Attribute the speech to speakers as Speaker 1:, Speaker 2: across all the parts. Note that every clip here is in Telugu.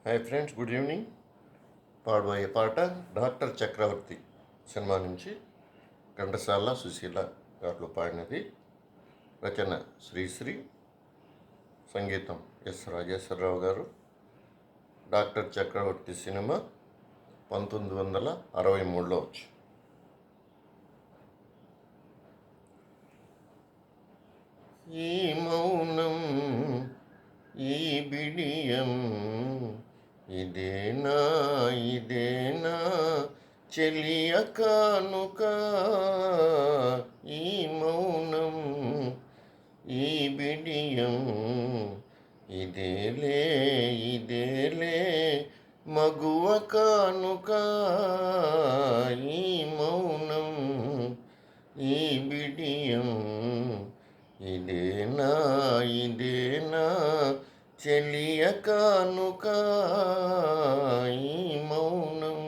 Speaker 1: Hi friends, good evening. పాడబోయే పాట డాక్టర్ చక్రవర్తి సినిమా నుంచి ఘంటసాల సుశీల గారు పాడినది. రచన శ్రీశ్రీ, సంగీతం ఎస్ రాజేశ్వరరావు గారు. డాక్టర్ చక్రవర్తి సినిమా 1963లో వచ్చి. ఈ మౌనం, ఈ బిడియం, ఇదేనా చెలియ కానుక. ఈ మౌనం, ఈ బిడియం, ఇదేలే మగువ కానుక. ఈ మౌనం, ఈ బిడియం, ఇదేనా చెలియ కానుక. ఈ మౌనం,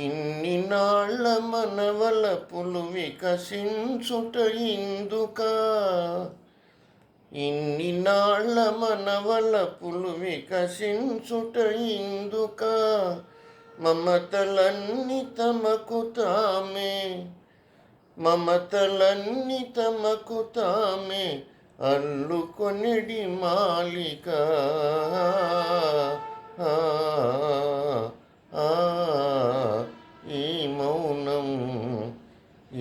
Speaker 1: ఇన్ని నాళ్ళ మనవలపులు వికసించుట ఇందుక. ఇన్ని నాళ్ళ మనవలపులు వికసించుట ఇందుక. మమతలన్నీ తమకు తామే, మమతలన్నీ తమకు తామే అల్లుకొనిడి మాలిక. ఈ మౌనం,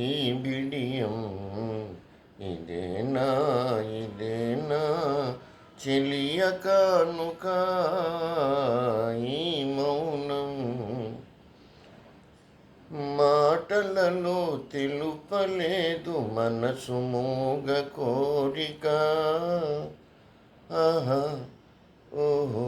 Speaker 1: ఈ బిడియం, ఇదేనా చెలియ కానుక. ఈ మౌనం, మాటలలో తెలుపలేదు మనసు మూగ కోరిక. ఆహా, ఓహో,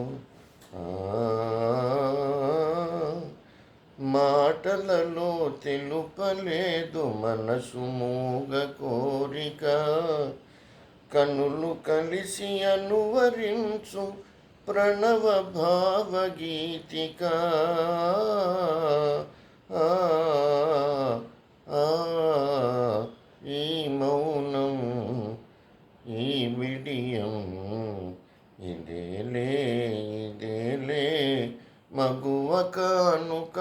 Speaker 1: మాటలలో తెలుపలేదు మనసు మూగ కోరిక. కనులు కలిసి అనువరించు ప్రణవ భావగీతిక. ఈ మౌనం, ఈ బిడియం, ఇదేలే మగువ కానుక.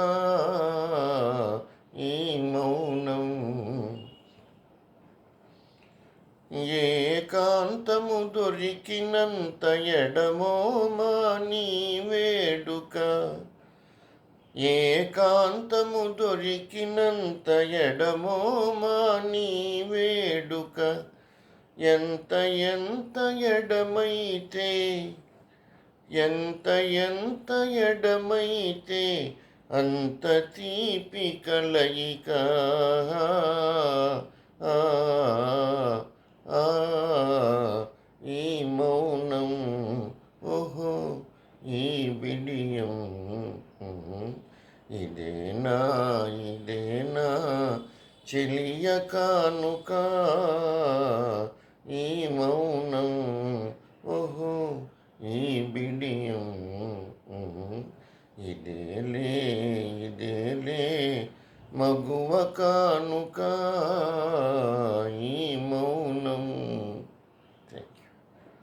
Speaker 1: ఈ మౌనం, ఏకాంతము దొరికినంత ఎడమో మాని వేడుక. ఏకాంతము దొరికినంత ఎడమో మాని వేడుక. ఎంత ఎడమైతే, ఎంత ఎడమైతే అంత తీపి కలయిక. ఈ మౌనం, ఓహో, ఈ బిడియం, ఇదేనా చెలియ కానుక. ఈ మౌనం, ఓహో, ఈ బిడియం, ఇదేలే మగువ కానుక.